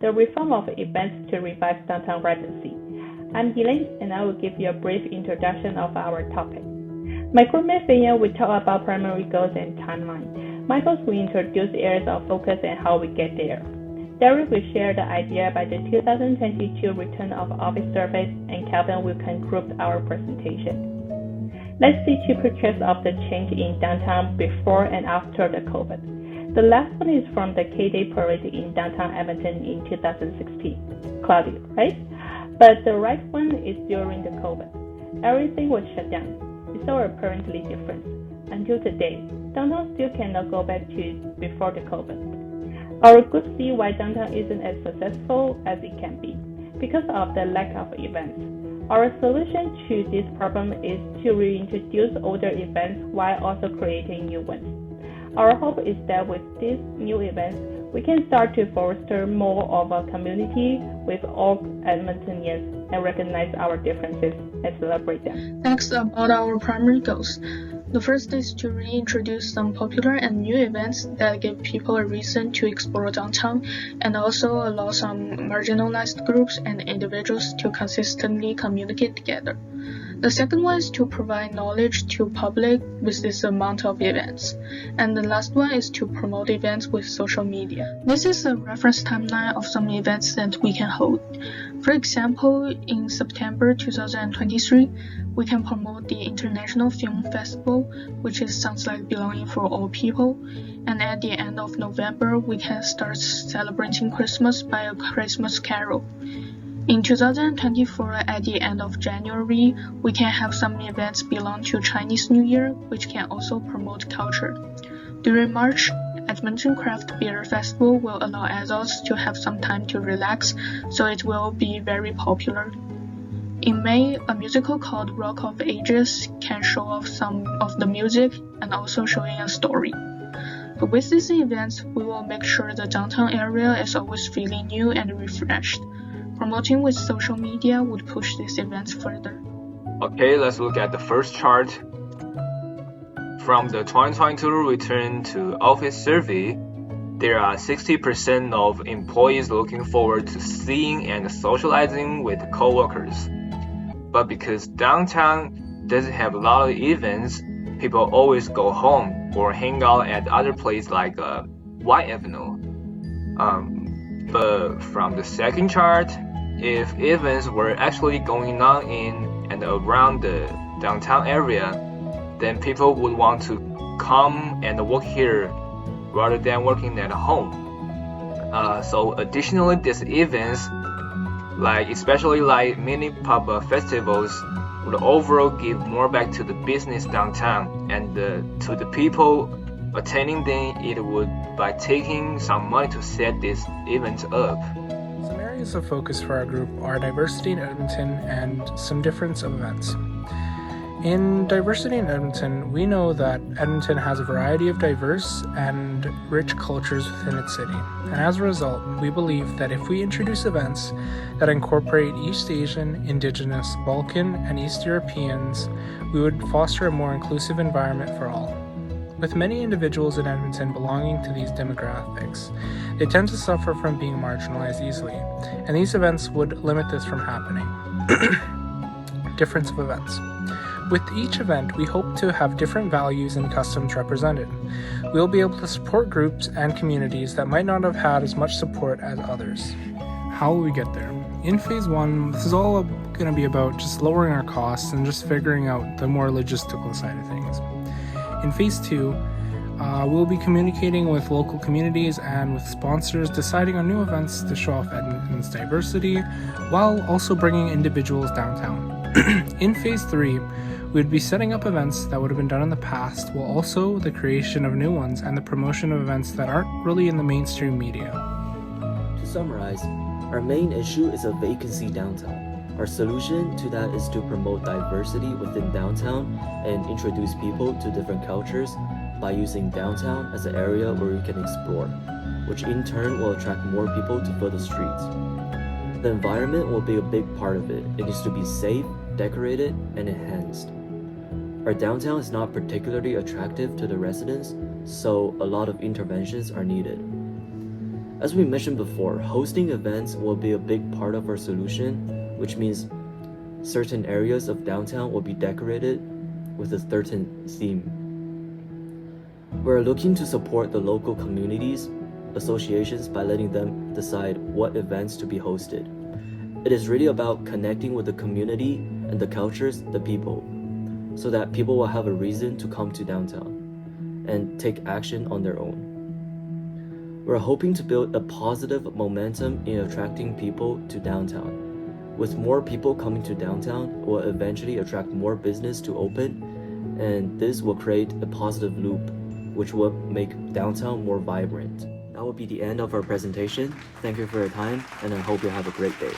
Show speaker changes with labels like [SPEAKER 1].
[SPEAKER 1] the reform of events to revive downtown residency. I'm Elaine, and I will give you a brief introduction of our topic. My groupmate Feiyan will talk about primary goals and timeline. My goals will introduce areas of focus and how we get there. Derek will share the idea by the 2022 Return of Office Surveys, and Calvin will conclude our presentation. Let's see two pictures of the change in downtown before and after the COVID. The last one is from the K-Day parade in downtown Edmonton in 2016. Cloudy, right? But the right one is during the COVID. Everything was shut down. It's all apparently different. Until today, downtown still cannot go back to before the COVID. Our group see why downtown isn't as successful as it can be, because of the lack of events. Our solution to this problem is to reintroduce older events while also creating new ones. Our hope is that with these new events, we can start to foster more of a community with all Edmontonians and recognize our differences and celebrate them.
[SPEAKER 2] Next, about our primary goals. The first is to reintroduce some popular and new events that give people a reason to explore downtown and also allow some marginalized groups and individuals to consistently communicate together. The second one is to provide knowledge to public with this amount of events. And the last one is to promote events with social media. This is a reference timeline of some events that we can hold. For example, in September 2023, we can promote the International Film Festival, which sounds like belonging for all people. And at the end of November, we can start celebrating Christmas by a Christmas carol. In 2024, at the end of January, we can have some events belong to Chinese New Year, which can also promote culture. During March, Edmonton Craft Beer Festival will allow adults to have some time to relax, so it will be very popular. In May, a musical called Rock of Ages can show off some of the music and also showing a story. But with these events, we will make sure the downtown area is always feeling new and refreshed. Promoting with social media would push these events further.
[SPEAKER 3] Okay, let's look at the first chart. From the 2022 Return to Office survey, there are 60% of employees looking forward to seeing and socializing with coworkers. But because downtown doesn't have a lot of events, people always go home or hang out at other places like White Avenue. But from the second chart, if events were actually going on in and around the downtown area, then people would want to come and work here rather than working at home. So additionally, these events, especially mini pop-up festivals, would overall give more back to the business downtown and to the people attending them. It would by taking some money to set these events up.
[SPEAKER 4] Some areas of focus for our group are diversity in Edmonton and some difference of events. In diversity in Edmonton, we know that Edmonton has a variety of diverse and rich cultures within its city. And as a result, we believe that if we introduce events that incorporate East Asian, Indigenous, Balkan, and East Europeans, we would foster a more inclusive environment for all. With many individuals in Edmonton belonging to these demographics, they tend to suffer from being marginalized easily, and these events would limit this from happening. Difference of events. With each event, we hope to have different values and customs represented. We will be able to support groups and communities that might not have had as much support as others. How will we get there? In Phase 1, this is all going to be about just lowering our costs and just figuring out the more logistical side of things. In Phase 2, we'll be communicating with local communities and with sponsors, deciding on new events to show off Edmonton's diversity, while also bringing individuals downtown. In Phase 3, we'd be setting up events that would have been done in the past, while also the creation of new ones and the promotion of events that aren't really in the mainstream media.
[SPEAKER 5] To summarize, our main issue is a vacancy downtown. Our solution to that is to promote diversity within downtown and introduce people to different cultures by using downtown as an area where we can explore, which in turn will attract more people to fill the streets. The environment will be a big part of it. It needs to be safe, decorated, and enhanced. Our downtown is not particularly attractive to the residents, so a lot of interventions are needed. As we mentioned before, hosting events will be a big part of our solution, which means certain areas of downtown will be decorated with a certain theme. We're looking to support the local communities, associations by letting them decide what events to be hosted. It is really about connecting with the community and the cultures, the people, so that people will have a reason to come to downtown and take action on their own. We're hoping to build a positive momentum in attracting people to downtown. With more people coming to downtown, it will eventually attract more business to open, and this will create a positive loop, which will make downtown more vibrant. That will be the end of our presentation. Thank you for your time, and I hope you have a great day.